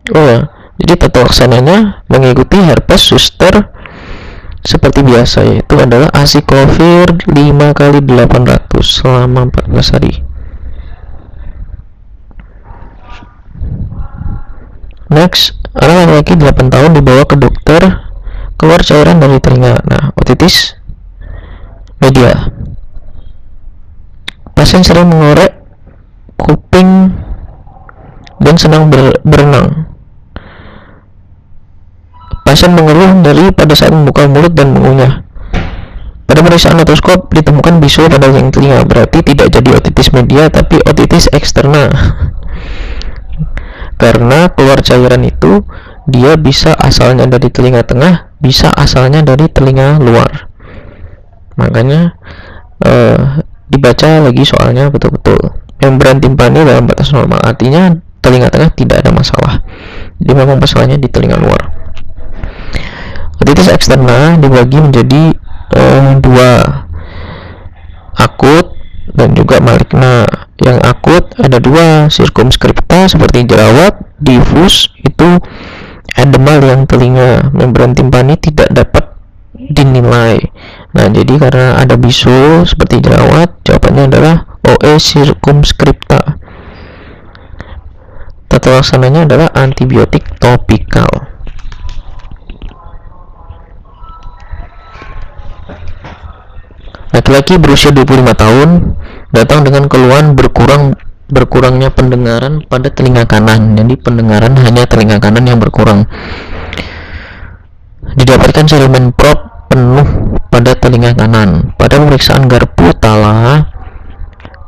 Oh, jadi tata laksananya mengikuti herpes zoster seperti biasa, yaitu adalah acyclovir 5 kali 800 selama 14 hari. Next, anak laki-laki 8 tahun dibawa ke dokter, keluar cairan dari telinga. Nah, otitis media. Pasien sering mengorek kuping dan senang berenang. Pasien mengeluh nyeri pada saat membuka mulut dan mengunyah. Pada pemeriksaan otoskop ditemukan bisul pada telinga. Berarti tidak jadi otitis media tapi otitis eksterna. Karena keluar cairan itu dia bisa asalnya dari telinga tengah, bisa asalnya dari telinga luar. Makanya dibaca lagi soalnya betul-betul. Membran timpani dalam batas normal, artinya telinga tengah tidak ada masalah. Jadi memang masalahnya di telinga luar. Otitis eksterna dibagi menjadi dua, akut dan juga maligna. Yang akut ada dua, sirkumskripta seperti jerawat, difus itu edemal yang telinga, membran timpani tidak dapat dinilai. Nah, jadi karena ada bisul seperti jerawat, jawabannya adalah OE sirkumskripta. Tata laksananya adalah antibiotik topikal. Laki-laki berusia 25 tahun datang dengan keluhan berkurangnya pendengaran pada telinga kanan. Jadi pendengaran hanya telinga kanan yang berkurang. Didapatkan sedimen prop penuh pada telinga kanan. Pada pemeriksaan garpu tala,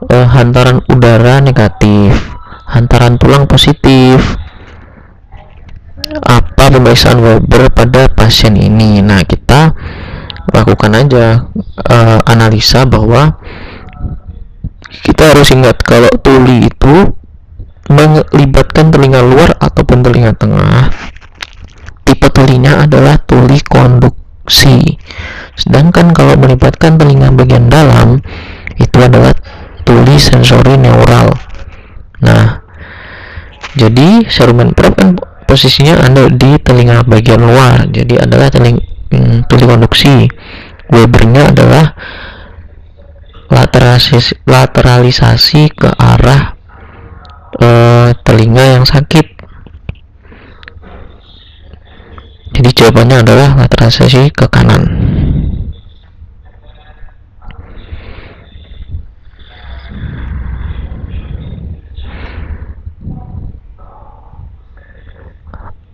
hantaran udara negatif, hantaran tulang positif. Apa pemeriksaan Weber pada pasien ini? Nah, kita lakukan aja analisa bahwa kita harus ingat kalau tuli itu melibatkan telinga luar ataupun telinga tengah. Tipe tulinya adalah tuli konduksi. Sedangkan kalau melibatkan telinga bagian dalam itu adalah tuli sensori neural. Nah, jadi cerumen probe kan posisinya ada di telinga bagian luar. Jadi adalah tuli konduksi. Webernya adalah lateralisasi ke arah telinga yang sakit. Jadi jawabannya adalah lateralisasi ke kanan.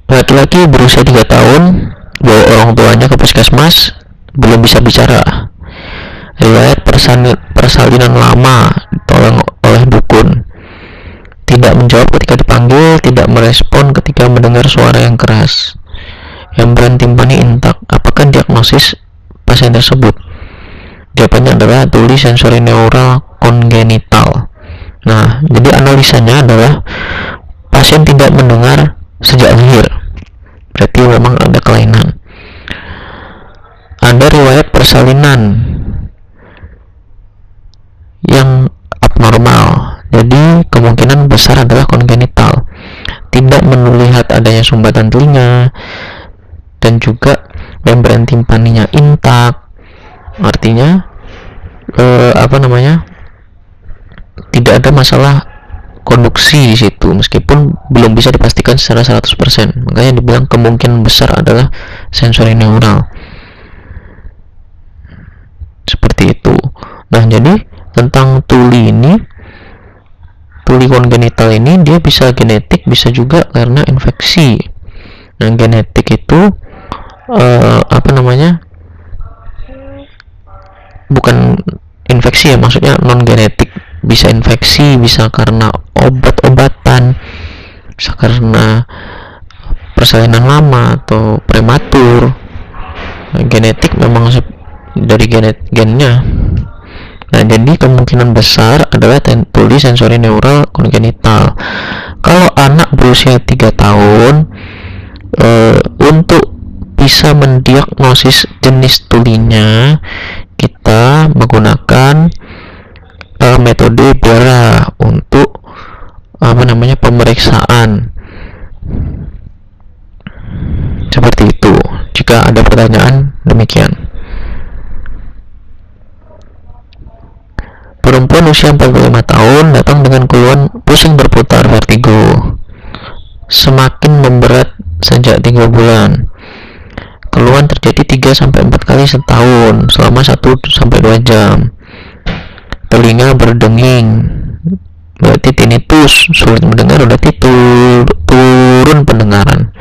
Laki-laki berusia 3 tahun bawa orang tuanya ke puskesmas, belum bisa bicara. Riwayat persalinan lama, ditolong oleh dukun. Tidak menjawab ketika dipanggil, tidak merespon ketika mendengar suara yang keras. Membran timpani intak. Apakah diagnosis pasien tersebut? Jawabannya adalah tuli sensori neural kongenital. Nah, jadi analisanya adalah pasien tidak mendengar sejak lahir. Berarti memang ada kelainan. Ada riwayat persalinan yang abnormal, jadi kemungkinan besar adalah kongenital. Tidak melihat adanya sumbatan telinga dan juga membran timpaninya intak, artinya tidak ada masalah konduksi di situ, meskipun belum bisa dipastikan secara 100%. Makanya dibilang kemungkinan besar adalah sensori neural. Seperti itu. Nah, jadi tentang tuli kongenital ini dia bisa genetik, bisa juga karena infeksi. Nah, genetik itu bukan infeksi ya, maksudnya non genetik. Bisa infeksi, bisa karena obat-obatan, bisa karena persalinan lama atau prematur. Nah, genetik memang dari gennya. Nah, jadi kemungkinan besar adalah tuli sensori neural kongenital. Kalau anak berusia 3 tahun, untuk bisa mendiagnosis jenis tulinya, kita menggunakan metode Bera untuk pemeriksaan. jika ada pertanyaan demikian. Perempuan usia 45 tahun datang dengan keluhan pusing berputar vertigo. Semakin memberat sejak 3 bulan. Keluhan terjadi 3-4 kali setahun selama 1-2 jam. Telinga berdenging, berarti tinnitus. Sulit mendengar, berarti turun pendengaran.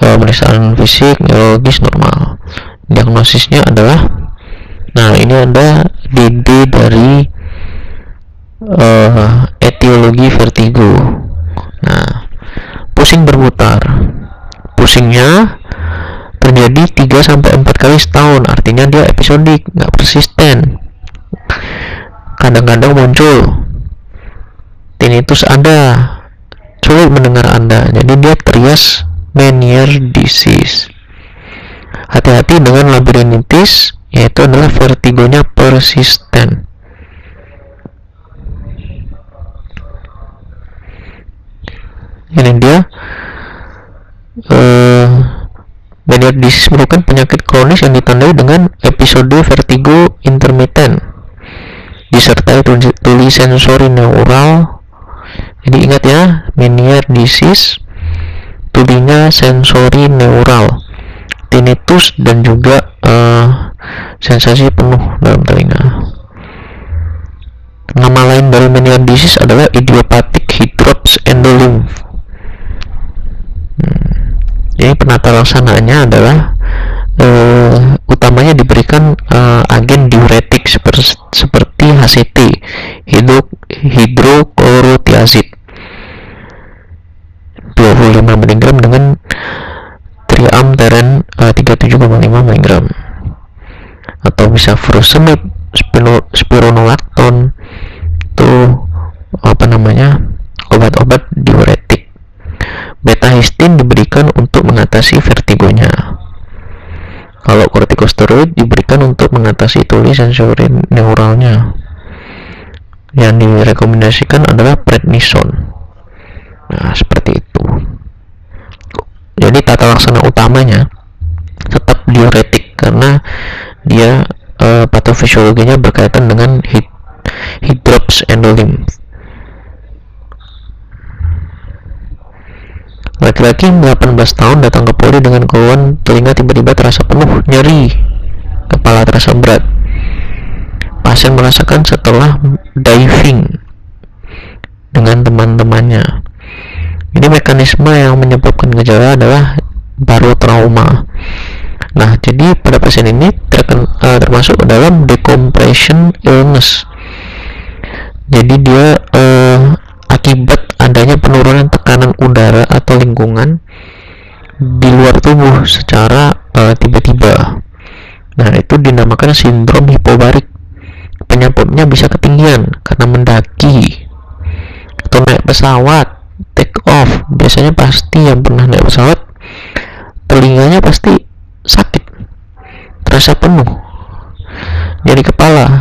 Pemeriksaan fisik neurologis normal. Diagnosisnya adalah, nah ini ada DD dari etiologi vertigo. Nah, pusing berputar. Pusingnya terjadi 3-4 kali setahun, artinya dia episodik, nggak persisten. Kadang-kadang muncul. Tinnitus ada, sulit mendengar Anda, jadi dia trias Meniere disease. Hati-hati dengan labyrinthitis, yaitu adalah vertigonya persisten. Ini dia. Meniere disease merupakan penyakit kronis yang ditandai dengan episode vertigo intermittent disertai tuli sensori neural. Jadi ingat ya, Meniere disease, tulinya sensori neural, tinnitus, dan juga sensasi penuh dalam telinga. Nama lain dari Meniere disease adalah idiopathic hydrops endolymph. Jadi penata laksanaannya adalah utamanya diberikan agen diuretik seperti HCT, hidroklorothiazid 25 mg dengan triamteren 37,5 mg, atau bisa furosemid, spironolactone, itu obat-obat diuretik. Beta histin diberikan untuk mengatasi vertigonya. Kalau kortikosteroid diberikan untuk mengatasi tuli sensori neuralnya. Yang direkomendasikan adalah prednisone. Nah, seperti itu. Jadi tata laksana utamanya tetap diuretik karena dia patofisiologinya berkaitan dengan hydrops endolymph. Laki-laki 18 tahun datang ke Polri dengan keluhan telinga tiba-tiba terasa penuh, nyeri, kepala terasa berat. Pasien merasakan setelah diving dengan teman-temannya. Ini mekanisme yang menyebabkan gejala adalah barotrauma. Nah, jadi pada pasien ini termasuk dalam decompression illness. Jadi dia akibat adanya penurunan tekanan udara atau lingkungan di luar tubuh secara tiba-tiba. Nah, itu dinamakan sindrom hipobarik. Penyebabnya bisa ketinggian karena mendaki atau naik pesawat, take off. Biasanya pasti yang pernah naik pesawat, telinganya pasti sakit, terasa penuh, nyeri kepala.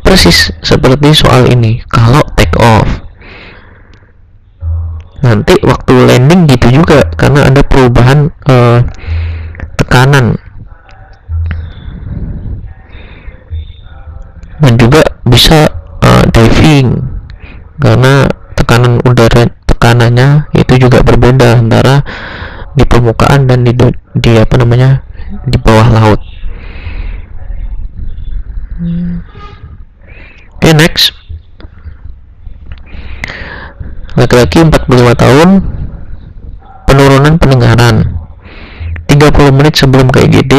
Persis seperti soal ini. Kalau take off, nanti waktu landing gitu juga, karena ada perubahan tekanan, dan juga bisa diving karena tekanannya itu juga berbeda antara di permukaan dan di bawah laut. Oke, next. Laki-laki 45 tahun, penurunan pendengaran. 30 menit sebelum ke IGD,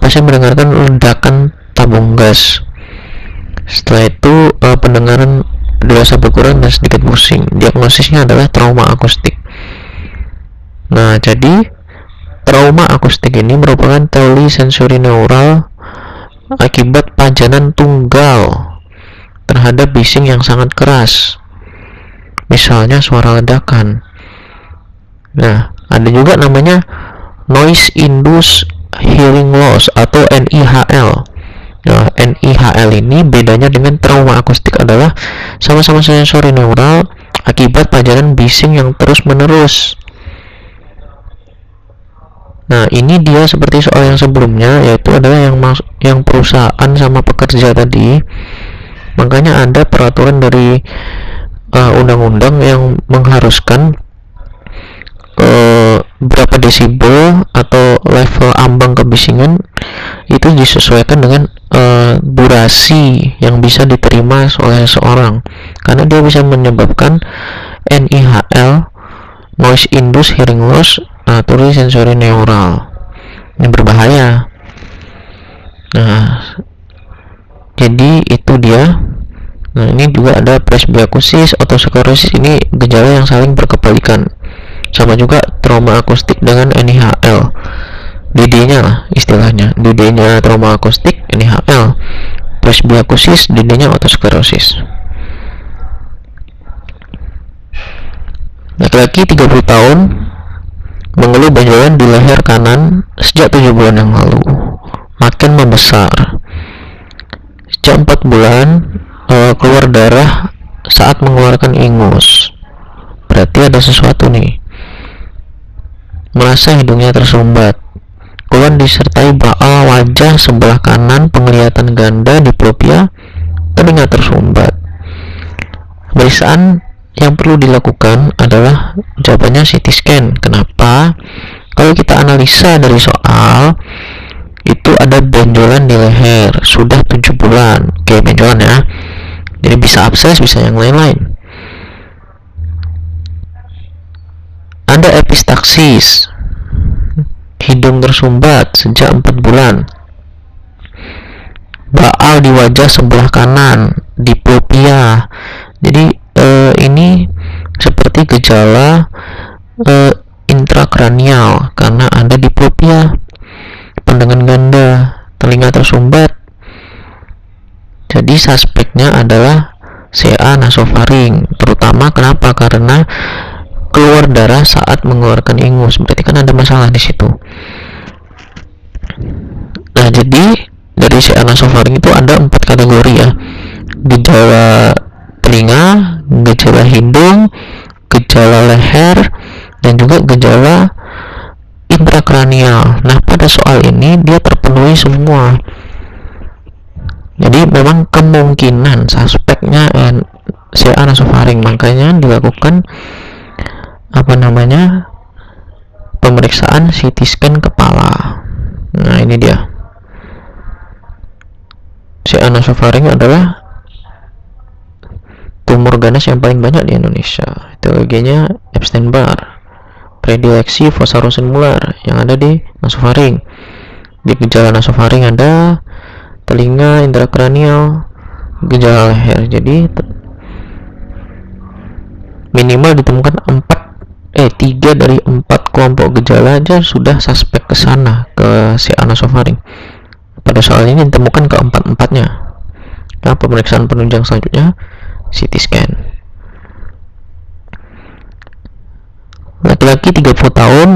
pasien mendengarkan ledakan tabung gas. Setelah itu pendengaran dirasa berkurang dan sedikit pusing. Diagnosisnya adalah trauma akustik. Nah, jadi trauma akustik ini merupakan tuli sensori neural akibat pajanan tunggal terhadap bising yang sangat keras, misalnya suara ledakan. Nah, ada juga namanya noise induced hearing loss atau NIHL. Nah, NIHL ini bedanya dengan trauma akustik adalah sama-sama sensori neural akibat pajanan bising yang terus menerus. Nah, ini dia seperti soal yang sebelumnya, yaitu adalah yang perusahaan sama pekerja tadi. Makanya ada peraturan dari undang-undang yang mengharuskan berapa desibel atau level ambang kebisingan itu disesuaikan dengan durasi yang bisa diterima oleh seseorang, karena dia bisa menyebabkan NIHL, noise induced hearing loss, atau sensory neural, yang berbahaya. Nah, jadi itu dia. Nah, ini juga ada presbyakusis, otosclerosis, ini gejala yang saling berkebalikan. Sama juga trauma akustik dengan NIHL. DD-nya lah istilahnya. DD-nya trauma akustik, NIHL. Presbyakusis, DD-nya otosclerosis. Laki-laki 30 tahun mengeluh benjolan di leher kanan sejak 7 bulan yang lalu. Makin membesar. Sejak 4 bulan keluar darah saat mengeluarkan ingus. Berarti ada sesuatu nih. Merasa hidungnya tersumbat. Keluhan disertai baal wajah sebelah kanan, penglihatan ganda, diplopia, telinga tersumbat. Pemeriksaan yang perlu dilakukan adalah jawabannya CT scan. Kenapa? Kalau kita analisa dari soal, itu ada benjolan di leher, sudah 7 bulan. Oke, benjolan ya. Jadi bisa abses, bisa yang lain-lain. Ada epistaksis, hidung tersumbat sejak 4 bulan. Baal di wajah sebelah kanan, diplopia. Jadi ini seperti gejala intrakranial karena ada diplopia. Pandangan ganda, telinga tersumbat. Jadi suspeknya adalah CA nasofaring, terutama kenapa? Karena keluar darah saat mengeluarkan ingus, berarti kan ada masalah di situ. Nah, jadi dari CA nasofaring itu ada 4 kategori ya: gejala telinga, gejala hidung, gejala leher, dan juga gejala intrakranial. Nah, pada soal ini dia terpenuhi semua. Jadi memang kemungkinan suspeknya CA nasofaring, makanya dilakukan pemeriksaan CT scan kepala. Nah, ini dia. CA nasofaring adalah tumor ganas yang paling banyak di Indonesia. Etiologinya Epstein-Barr, predileksi fossa rosenmuller yang ada di nasofaring. Di gejala nasofaring ada telinga, intrakranial, gejala leher. Jadi minimal ditemukan 3 dari 4 kelompok gejala aja sudah suspek ke sana, ke CA nasofaring. Pada soal ini ditemukan keempat-empatnya. Nah, pemeriksaan penunjang selanjutnya CT scan. Laki-laki 30 tahun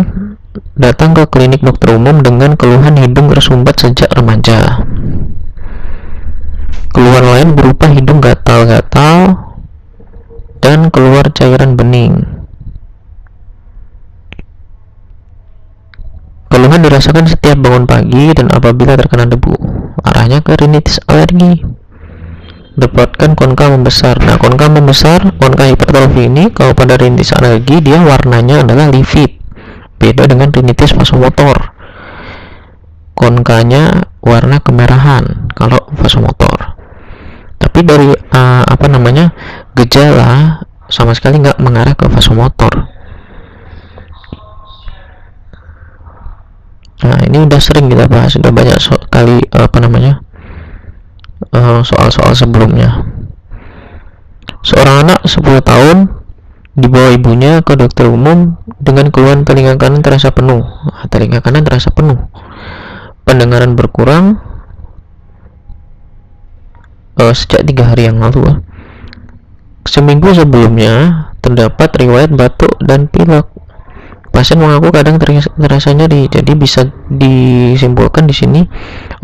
datang ke klinik dokter umum dengan keluhan hidung tersumbat sejak remaja. Keluhan lain berupa hidung gatal-gatal dan keluar cairan bening. Keluhan dirasakan setiap bangun pagi dan apabila terkena debu. Arahnya ke rinitis alergi. Dapatkan konka membesar. Nah, konka membesar, konka hipertrofi ini kalau pada rinitis alergi dia warnanya adalah livid. Beda dengan rinitis vasomotor. Konkanya warna kemerahan kalau vasomotor. Tapi dari gejala sama sekali nggak mengarah ke vasomotor. Nah, ini udah sering kita bahas, sudah banyak sekali soal-soal sebelumnya. Seorang anak 10 tahun dibawa ibunya ke dokter umum dengan keluhan telinga kanan terasa penuh. Pendengaran berkurang sejak 3 hari yang lalu. Seminggu sebelumnya terdapat riwayat batuk dan pilek. Pasien mengaku kadang terasa nyeri, jadi bisa disimpulkan di sini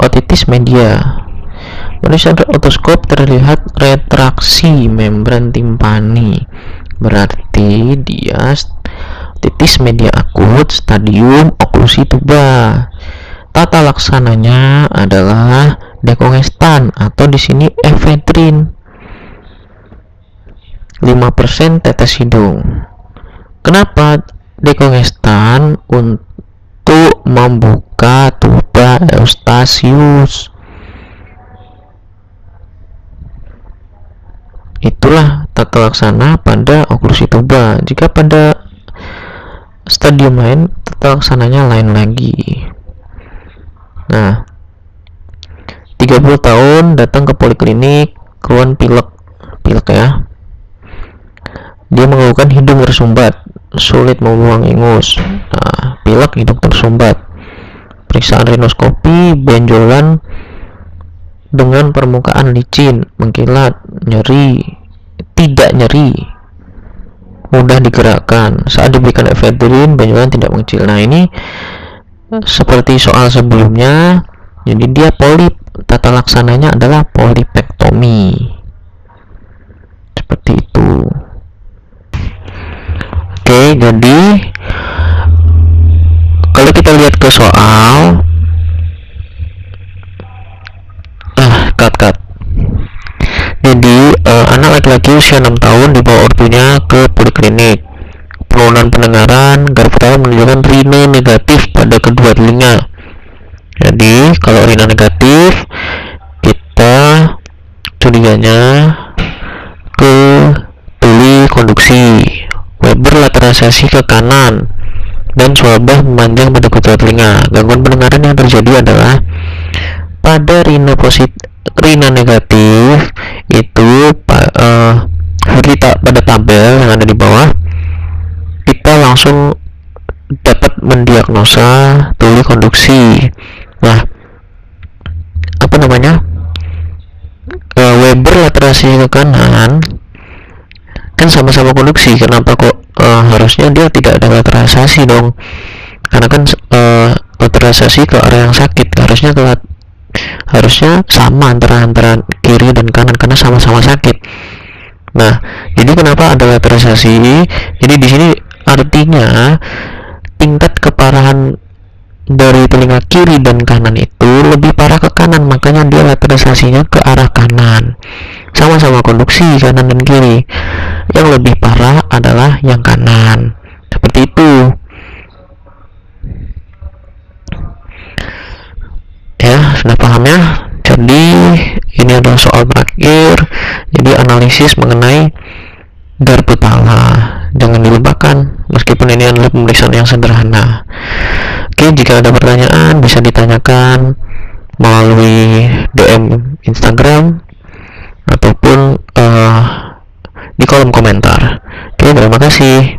otitis media. Melalui otoskop terlihat retraksi membran timpani, berarti dia otitis media akut stadium oklusi tuba. Tata laksananya adalah dekongestan atau di sini efedrin 5% tetes hidung. Kenapa dekongestan? Untuk membuka tuba eustasius. Itulah tata laksana pada oklusi tuba. Jika pada stadium lain, tata laksananya lain lagi. Nah, 30 tahun datang ke poliklinik, keluhan pilek ya. Dia mengeluhkan hidung tersumbat, sulit membuang ingus. Nah, pilek, hidung tersumbat. Periksaan rinoskopi, benjolan dengan permukaan licin, mengkilat, nyeri, tidak nyeri, mudah digerakkan. Saat diberikan efedrin, benjolan tidak mengecil. Nah, ini seperti soal sebelumnya, jadi dia polip. Tata laksananya adalah polipektomi. Seperti itu. Oke, jadi kalau kita lihat ke soal, cut. Jadi anak laki-laki usia 6 tahun dibawa ortunya ke poliklinik. Penurunan pendengaran, garis pertama menunjukkan rina negatif pada kedua telinga. Jadi kalau rina negatif, kita curiganya ke tuli konduksi, Weber lateralisasi ke kanan, dan swabah memanjang pada kedua telinga. Gangguan pendengaran yang terjadi adalah pada rina negatif itu pada tabel yang ada di bawah, kita langsung dapat mendiagnosa tuli konduksi. Nah, Weber lateralisasi ke kanan kan sama-sama konduksi. Kenapa kok harusnya dia tidak ada lateralisasi dong? Karena kan lateralisasi ke arah yang sakit, harusnya sama antara kiri dan kanan karena sama-sama sakit. Nah, jadi kenapa ada lateralisasi? Jadi di sini artinya tingkat keparahan dari telinga kiri dan kanan itu lebih parah ke kanan, makanya dia lateralisasinya ke arah kanan. Sama-sama konduksi kanan dan kiri, yang lebih parah adalah yang kanan. Seperti itu ya, sudah paham ya? Jadi ini adalah soal terakhir. Jadi analisis mengenai Darbutala, jangan dilupakan meskipun ini adalah pemeriksaan yang sederhana. Oke, jika ada pertanyaan bisa ditanyakan melalui DM Instagram ataupun di kolom komentar. Oke, terima kasih.